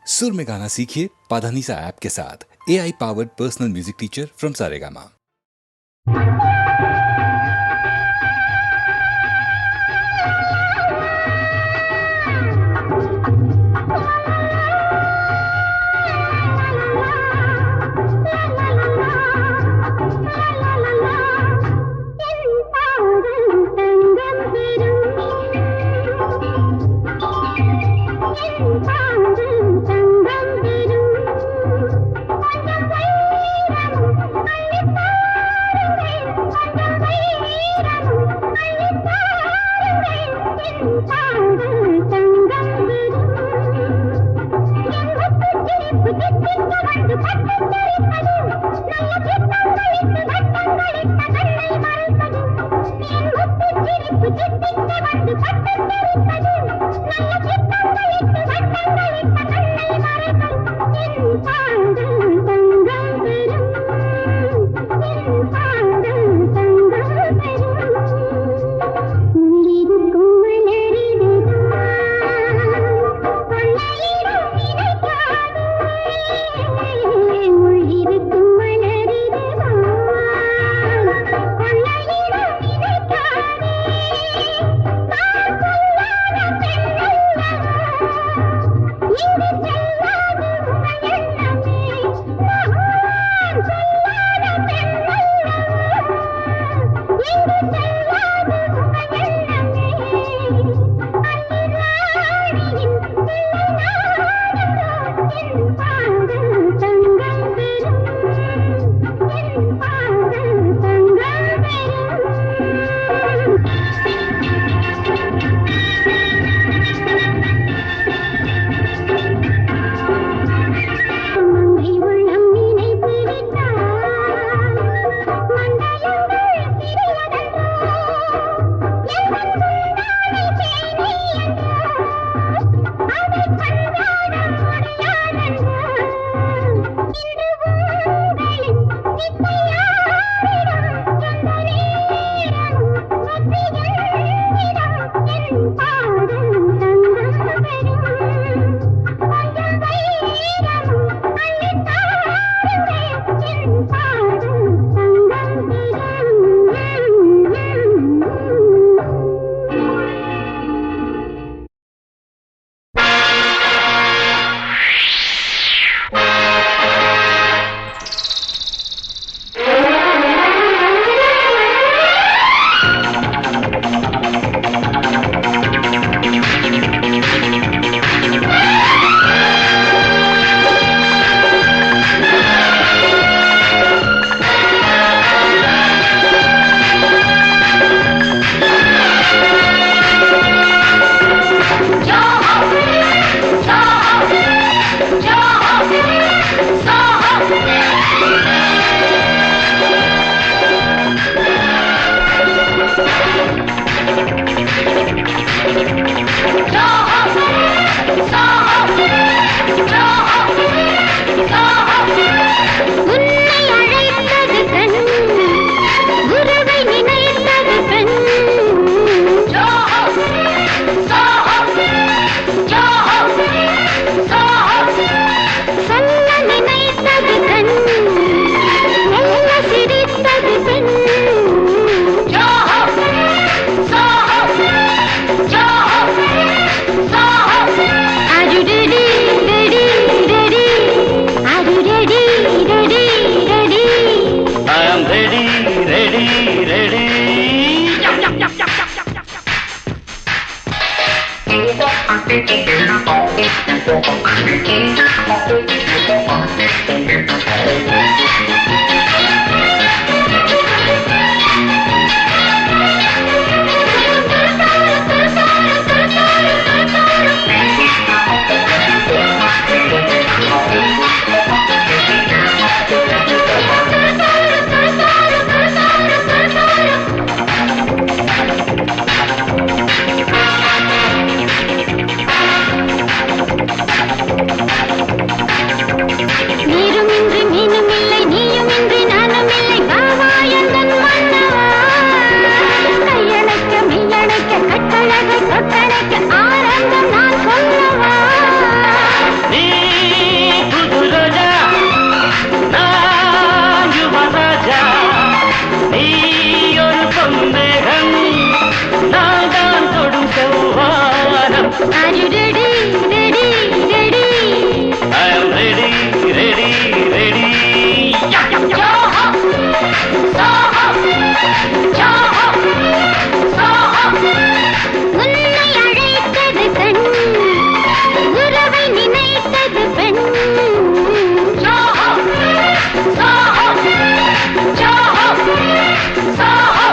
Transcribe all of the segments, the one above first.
सुर में गाना सीखिए पाधानीसा ऐप के साथ। AI powered personal music teacher from Saregama. நீரும் இன்றி மீனும் இல்லை, நீயும் இன்றி Are you ready, ready, ready? I am ready, ready, ready. Yo-ho, so-ho, yo-ho, so-ho. உன்னை அழைத்தது கண், உறவை நினைத்தது பெண். Yo-ho, so-ho, yo-ho, so-ho.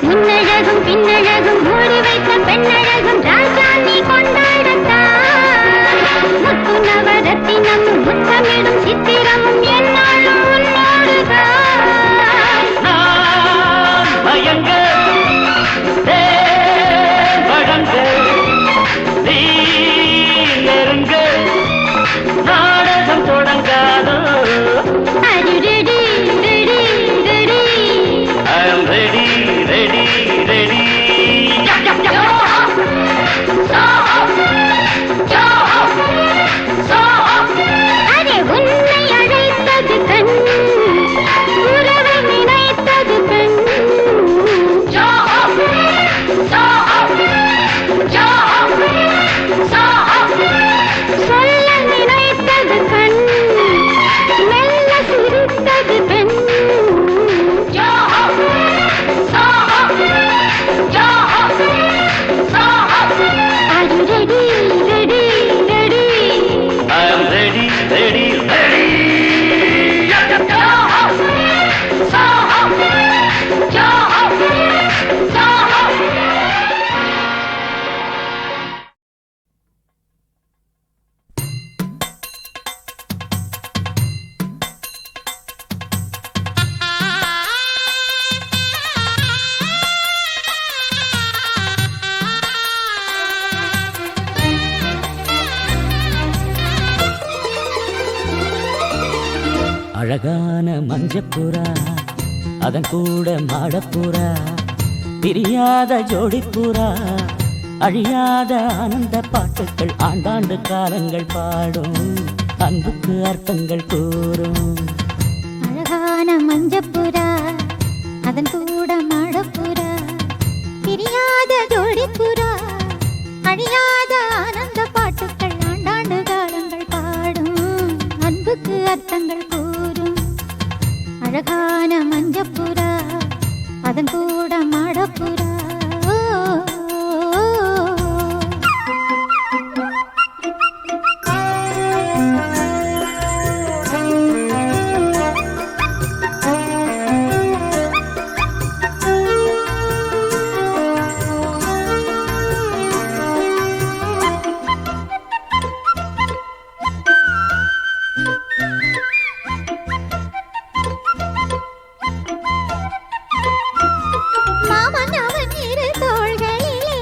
முன்னழகும் பின்னழகும் மூடி வைத்த பெண்ணழகும் ராஜா நீ கொண்டாடத்தான். முத்து நவரத்தினமும் முத்தமிடும் சித்திரமும் என்னாலும் உன்னோடுதான். நான் மயங்க வழங்க நீ நெருங்க நாடகம் தொடங்காதோ. Are you ready, ready, ready? I am ready, ready, ready. Array உன்னை அழைத்தது கண், உறவை நினைத்தது பெண். சொல்ல நினைத்தது கண், மெல்ல சிரித்தது பெண். Are you ready, ready, ready? I am ready, ready, ready. அழகான மஞ்சப்புறா அதன் கூட மாடப்புறா பிரியாத ஜோடிப்புறா அழியாத ஆனந்த பாட்டுக்கள் ஆண்டாண்டு காலங்கள் பாடும் அன்புக்கு அர்த்தங்கள் கூறும். அழகான மஞ்சப்புறா அதன் கூட மாடப்புறா பிரியாத ஜோடிப்புறா அழியாத ஆனந்த பாட்டுக்கள் ஆண்டாண்டு காலங்கள் பாடும் அன்புக்கு அர்த்தங்கள் கூறும். அழகான மஞ்சப்புறா அதன் கூட மாடப்புறா. மாமன் அவன் இரு தோள்களிலே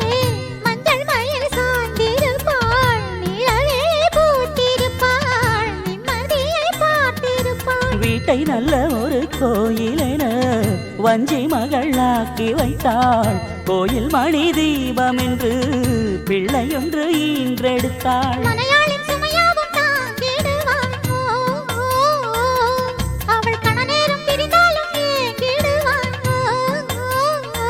மஞ்சள் மயில் சாய்ந்திருப்பாள், நிழலே பூத்திருப்பாள், நிம்மதியை பார்த்திருப்பாள். வீட்டை நல்ல ஒரு கோயிலென வஞ்சி மகள் ஆக்கி வைத்தாள். கோயில் மணி தீபம் என்று பிள்ளையொன்று ஈன்றெடுத்தாள். மனையாளின் சுமையாவும் தாங்கிடுவாள். ஓ, ஓ, ஓ. அவள் கணநேரம் பிரிந்தாலும் ஏங்கிடுவாள். ஓ, ஓ, ஓ.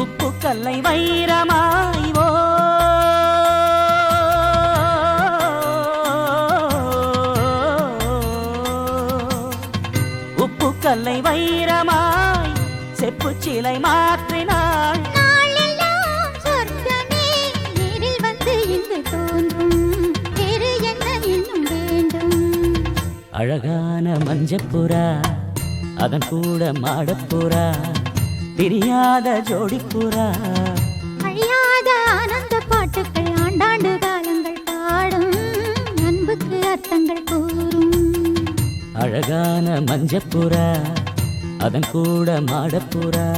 உப்பு கல்லை வைரமாய் ஓ உப்பு கல்லை வைரமாய் செப்பு சிலை மாற்றினாள். நாளெல்லாம் சொர்க்கமே நேரில் வந்து இங்கு தோன்றும். வேறு என்ன இன்னும் வேண்டும்? அழகான மஞ்சப்புறா அதன் கூட மாடப்புறா பிரியாத ஜோடிப்புறா அழியாத ஆனந்த பாட்டுக்கள் ஆண்டாண்டு காலங்கள் பாடும் அன்புக்கு அர்த்தங்கள் கூறும் அழகான மஞ்சப்புறா அதன் கூட மாடப்புறா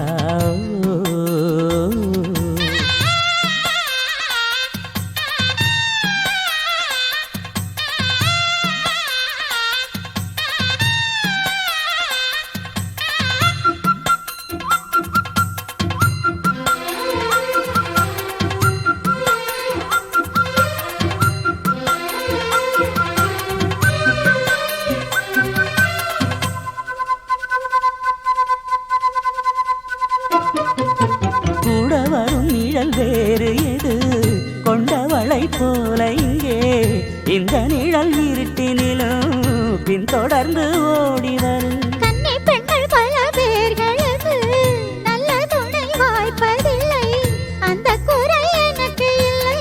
கூட வரும் நிழல் வேறு எது கொண்டவளை போல இங்கே இந்த நிழல் இருட்டினிலும் பின்தொடர்ந்து ஓடி வரும் கன்னி பெண்கள் பல பேர்களுக்கு நல்ல துணை வாய்ப்பதில்லை அந்த குறை எனக்கு இல்லை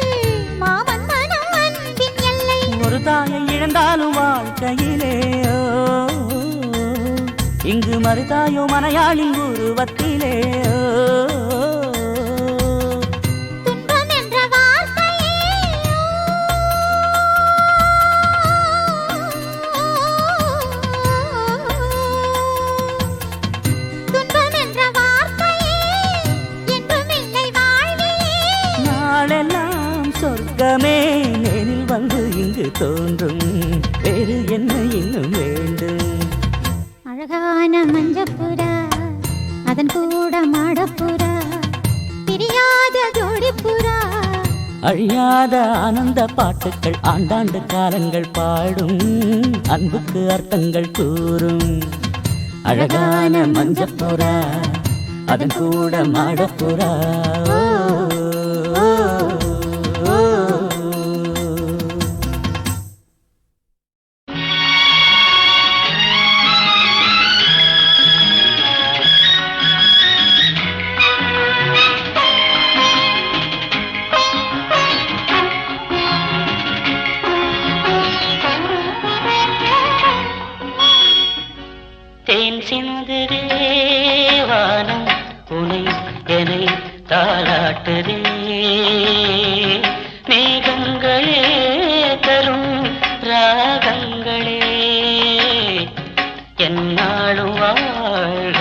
மாமன் மனம் அன்பின் எல்லை ஒரு தாயை இழந்தாலும் வாழ்க்கையிலே இங்கு மறுதாயோ மனையாளின் உருவத்திலே துன்பம் என்ற வார்த்தையே துன்பம் என்ற வார்த்தையே என்றும் இல்லை வாழ்விலே நாளெல்லாம் சொர்க்கமே நேரில் வந்து இங்கு தோன்றும் வேறு என்ன இன்னும் வேண்டும் அழகான மஞ்சப்புறா அதன் கூட மாடப்புறா பிரியாத ஜோடிப்புறா அழியாத ஆனந்த பாட்டுக்கள் ஆண்டாண்டு காலங்கள் பாடும் அன்புக்கு அர்த்தங்கள் கூறும் அழகான மஞ்சப்புறா அதன் கூட மாடப்புறா தேன் சிந்துதே வானம் உனை என்னை தாளாட்டுதே மேகங்களே தரும் ராகங்களே என்னாலும் வாழ்க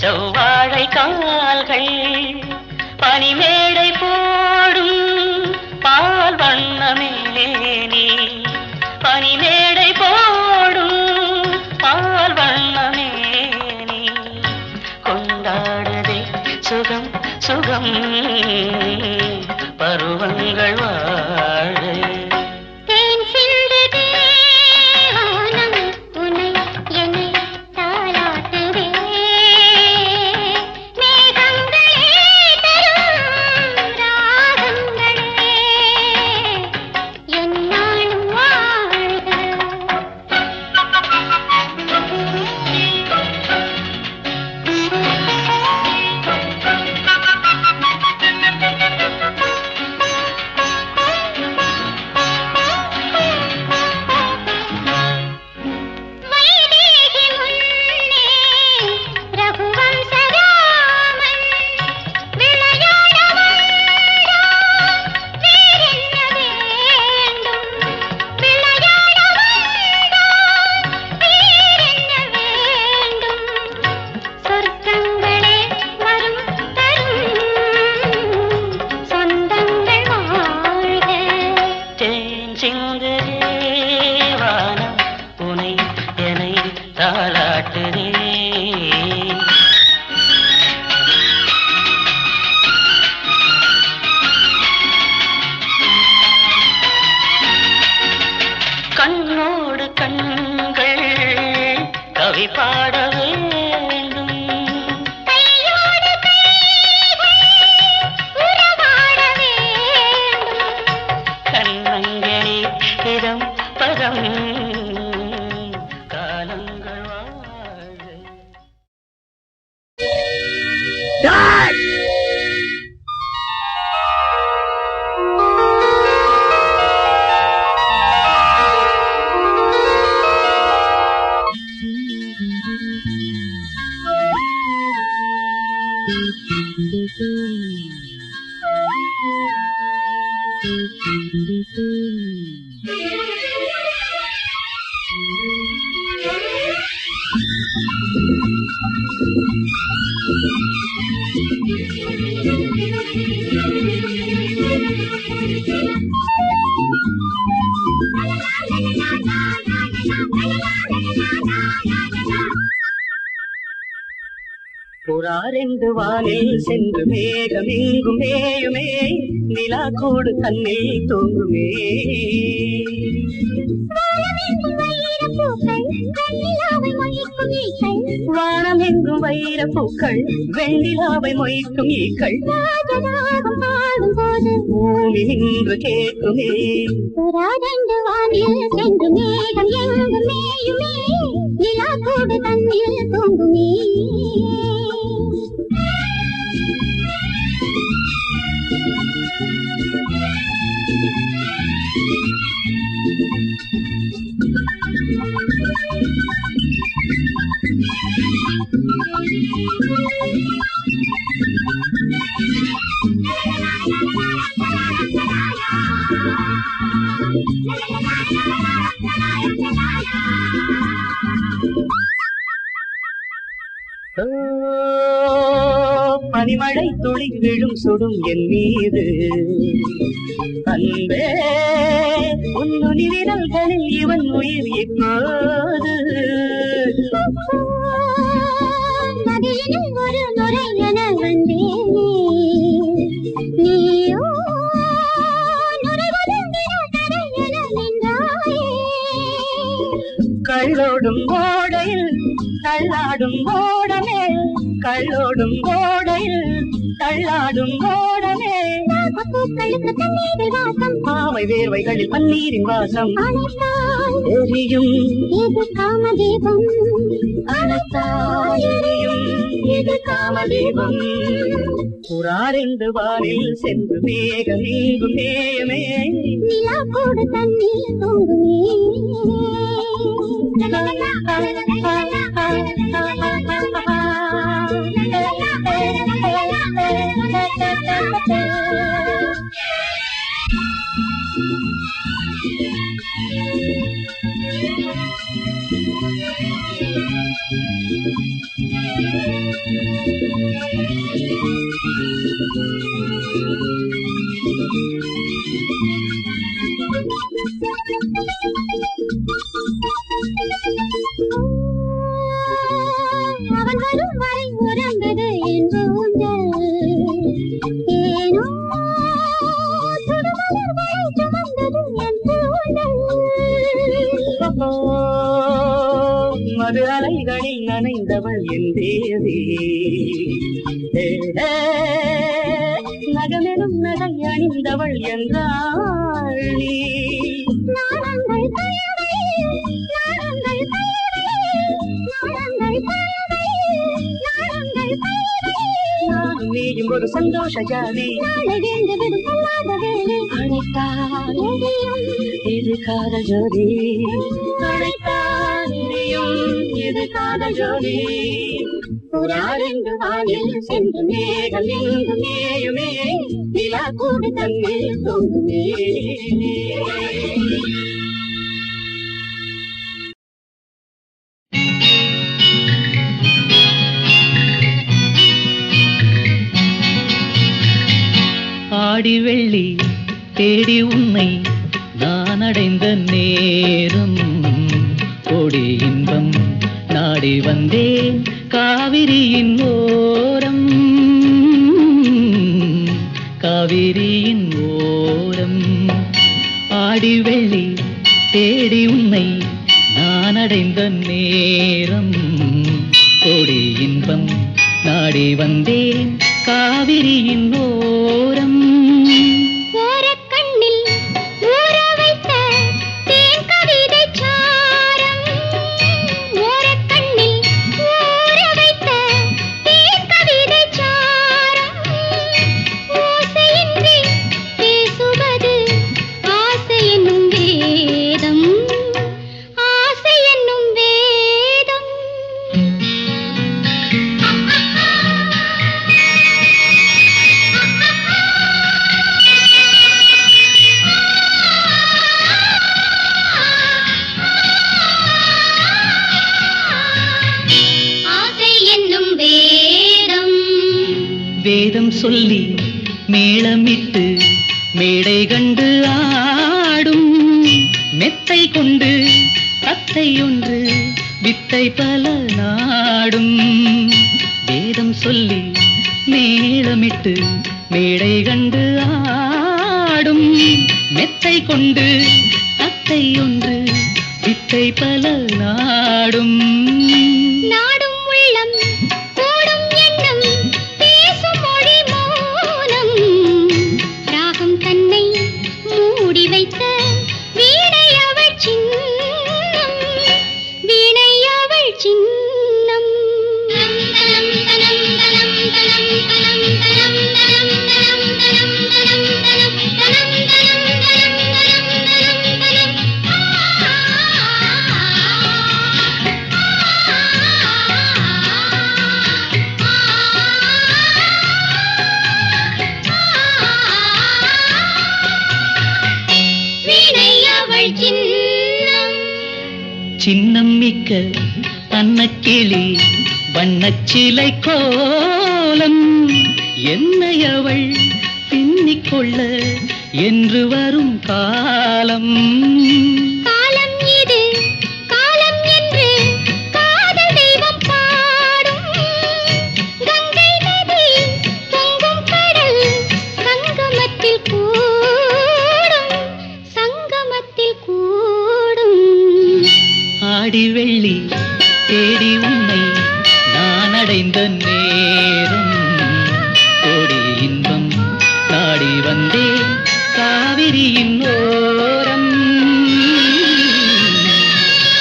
செவ்வாழை கால்கள் பனிமேடை போடும் பால் வண்ணமேனி பனிமேடை போடும் பால் வண்ணமேனி கொண்டாடுதே சுகம் சுகம் பருவங்கள் வாழ கண்ண புறாரெண்டு வானில் சென்று மேகம் எங்கும் மேயுமே, நிலா கூடு தன்னில் தூங்குமே. வானம் எங்கும் வைர பூக்கள், வெண்ணிலாவை மொய்க்கும் ஈக்கள், பூமி நின்று கேட்குமே. புறாரெண்டு வானில் சென்று மேகம் எங்கும் மேயுமே, நிலா கூடு தன்னில் தூங்குமே. பனிமழை துளி விழும் சுடும் என் மீது, அன்பே உன்னு நிழல்களில் இவன் உயிர் இப்போது. நதியினில் ஒரு நுரை என வந்தேனே, நீயோ நுரைகளில் நிறக்கடை என நின்றாயே. கள்ளோடும் ஓடையில் தள்ளாடும் ஓடமே, கள்ளோடும் ஓடையில் தள்ளாடும் ஓடமே. பூக்களுக்கு தண்ணீரில் வாசம், பாவை வேர்வைகளில் பன்னீரின் வாசம். அணைத்தால் எரியும் இது காமதீபம், அணைத்தால் எரியும் இது காமதீபம். புறாரெண்டு வானில் சென்று மேகம் எங்கும் மேயுமே, நிலா கூடு தண்ணீர் தூங்குமே. அவன் வரும் வரை உறந்தது என் ஊஞ்சல், ஏனோ சுடுமலர்களை சுமந்தது என் ஊஞ்சல். மது அலைகளில் நனைந்தவள் என் தேவி, நகமெனும் நகை அணிந்தவள் என்றாள் நீ. நாடங்கள் பயவை, நாடங்கள் பயவை, நாடங்கள் பயவை, நாடங்கள் பயவை. நானும் நீயும் ஒரு சந்தோஷ ஜாதி, நாளை வீழ்ந்து விடும் சொல்லாத வேலை. அழைத்தால் எரியும் இது காதல் ஜோதி, அழைத்தால் எரியும் இது காதல் ஜோதி. புறாரெண்டு வானில் சென்று மேகம் எங்கும் மேயுமே, நிலா கூடு தன்னில் தூங்குமே. ஆடி வெள்ளி தேடி உன்னை நான் அடைந்த நேரம், கோடி இன்பம் நாடி வந்தேன் காவிரியின் ஓரம், காவிரியின் ஓரம். ஆடி வெள்ளி தேடி உன்னை நான் அடைந்த நேரம், கோடி இன்பம் நாடி வந்தேன் காவிரியின் ஓரம். ஓரக்கண்ணில் ஊற வைத்த தேன் கவிதை சாரம், ஓரக்கண்ணில் ஊற வைத்த தேன் கவிதை சாரம். ஓசையின்றி பேசுவது ஆசை என்னும் வேதம், ஆசை என்னும் வேதம். வேதம் சொல்லி மேளமிட்டு மேடை கண்டு ஆடும் மெத்தை கொண்டு தத்தை ஒன்று வித்தை பல நாடும். வேதம் சொல்லி மேளமிட்டு மேடை கண்டு ஆடும் மெத்தை கொண்டு தத்தை ஒன்று வித்தை பல நாடும். நாடும் உள்ளம் கூடும் எண்ணம் பேசும் மொழி மௌனம் ராகம் தன்னை மூடி வைத்த வீணை அவள் சின்னம் வீணை அவள் சின்னம். தனம் தனம் தனம் தனம் தனம் தனம் தனம் தனம் தனம் தனம் தனம் தனம் தனம் தனம் தனம் வீணை அவள் சின்னம். சின்னம் மிக்க அன்னக்கிளி வண்ணச்சிலை கோலம் என்னை அவள் பின்னிக்கொள்ள என்று வரும் காலம். காலம் இது காலம் என்று காதல் தெய்வம் பாடும். கங்கை நதி பொங்கும் கடல் சங்கமத்தில் கூடும் சங்கமத்தில் கூடும். ஆடி வெள்ளி தேடி உன்னை நான் அடைந்த நேரம் கோடி இன்பம் நாடி வந்தேன் காவிரியின் ஓரம்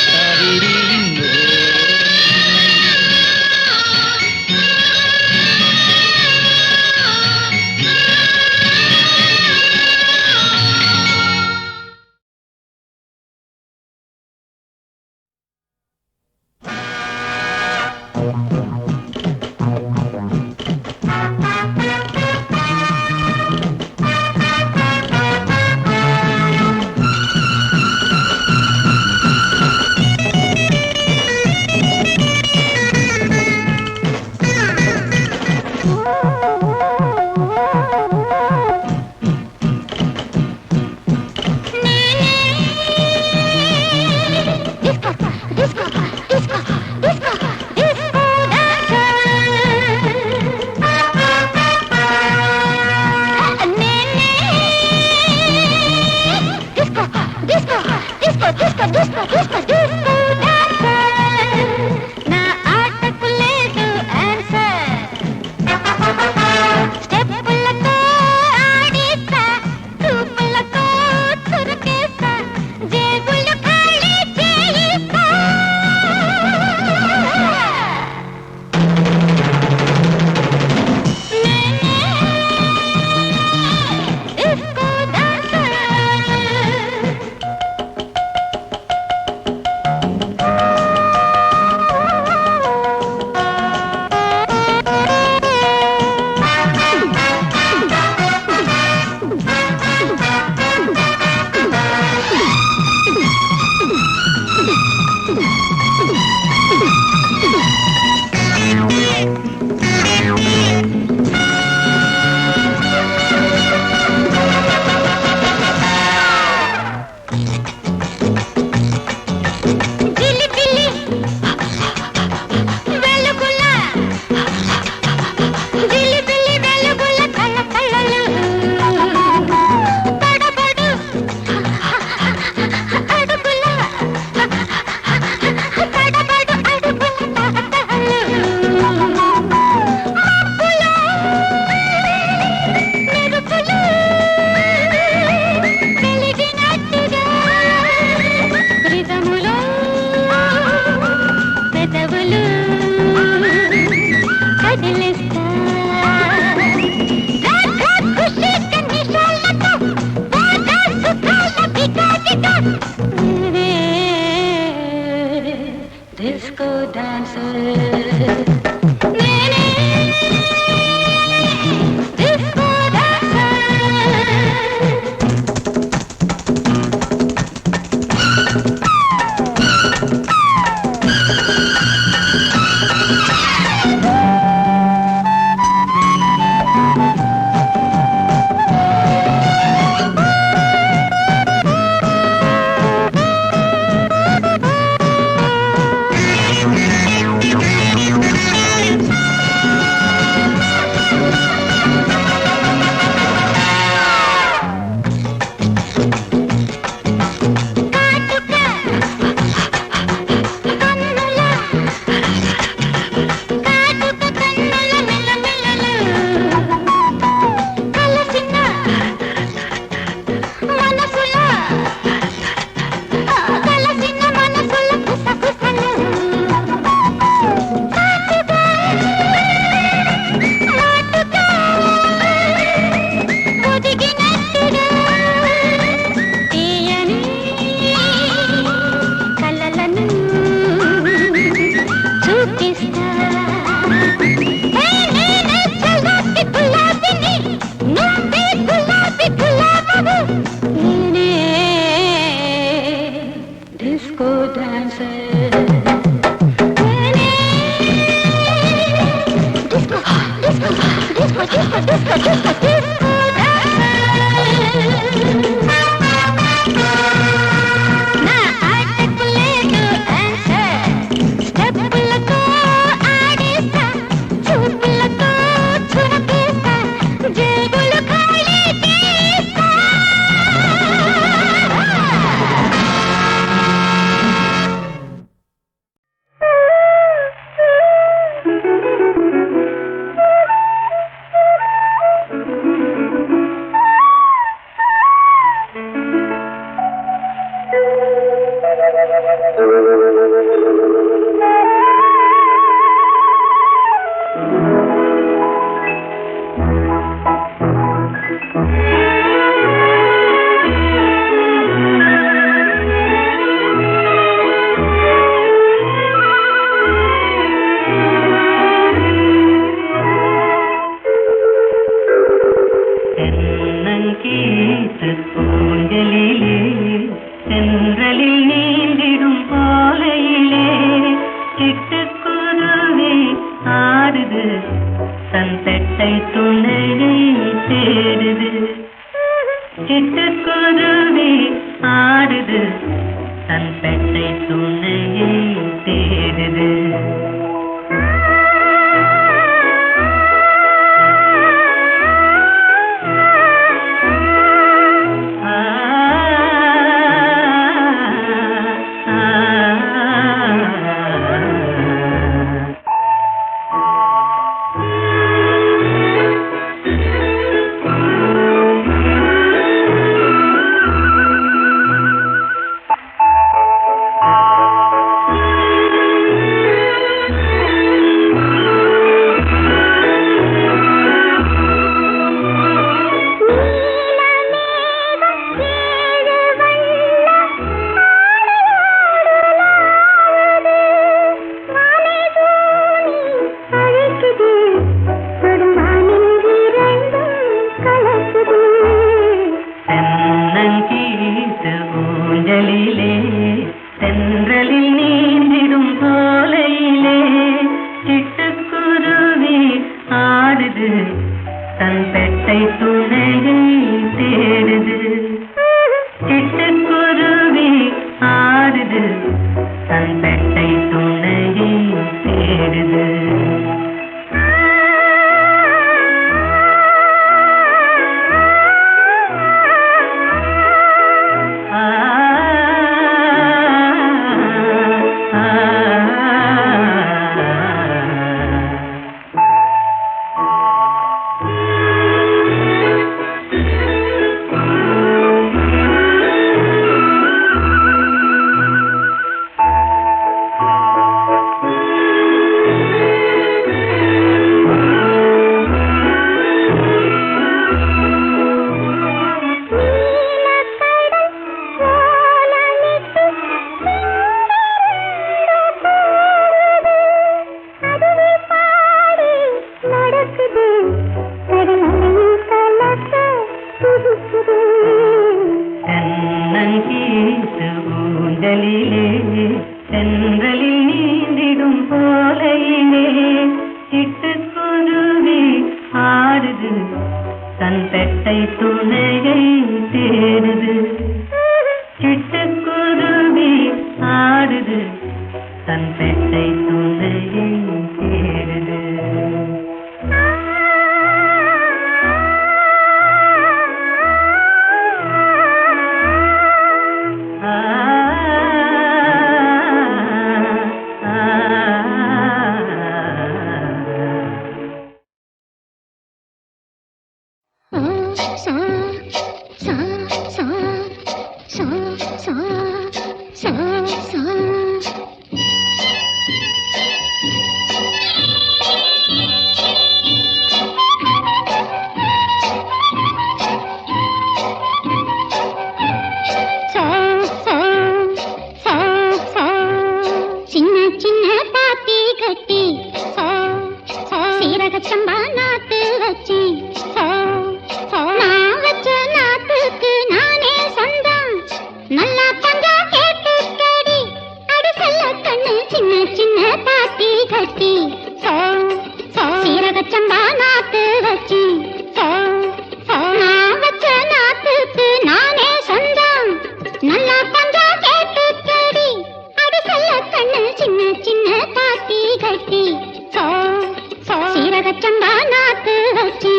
காவிரியின் ஓரம். சீரகச்சம்பா நாத்து வச்சி கண்ணு சின்ன சின்ன பாத்தி கட்டி சீரகச்சம்பா நாத்து வச்சி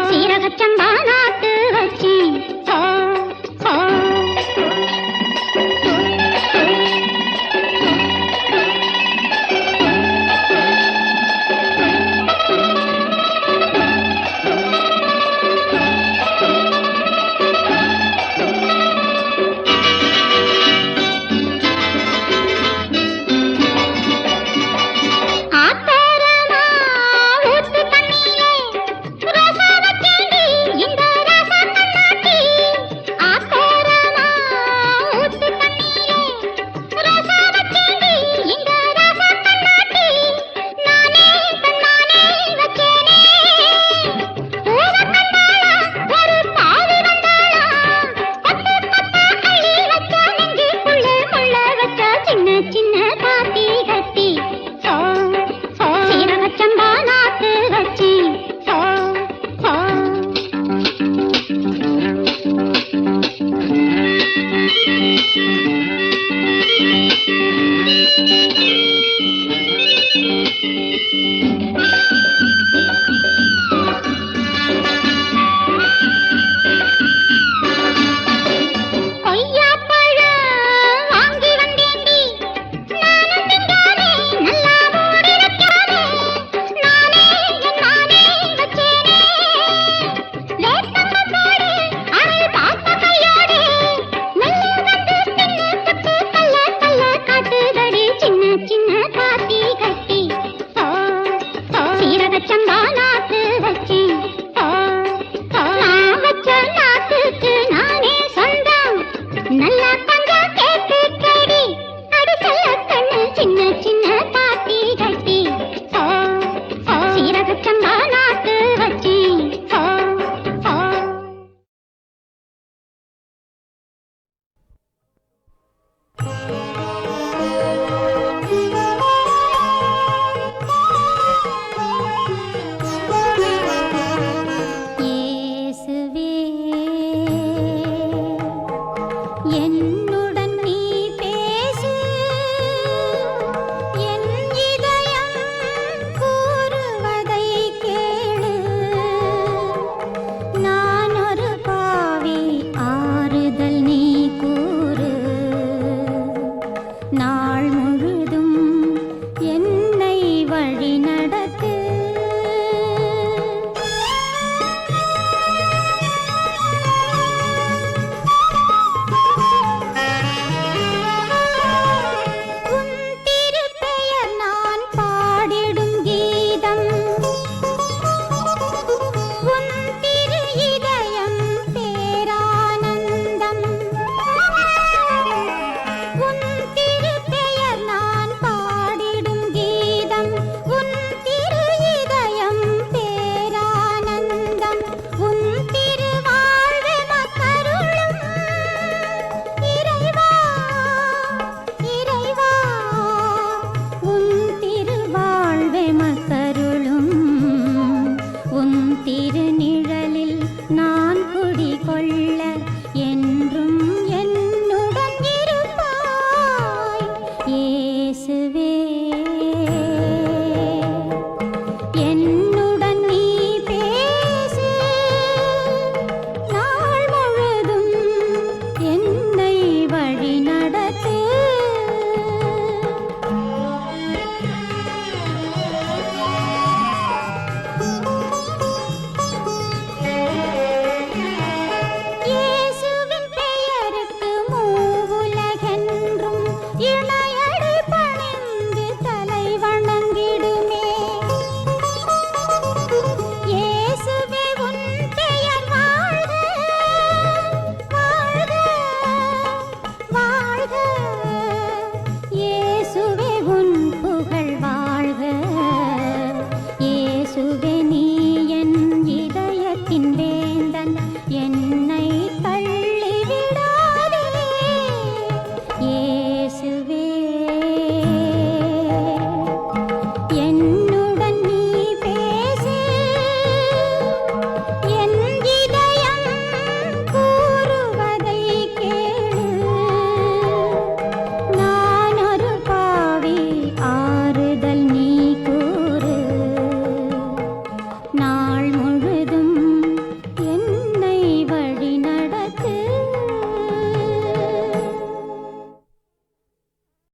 சீரகச்சம்பா நாத்து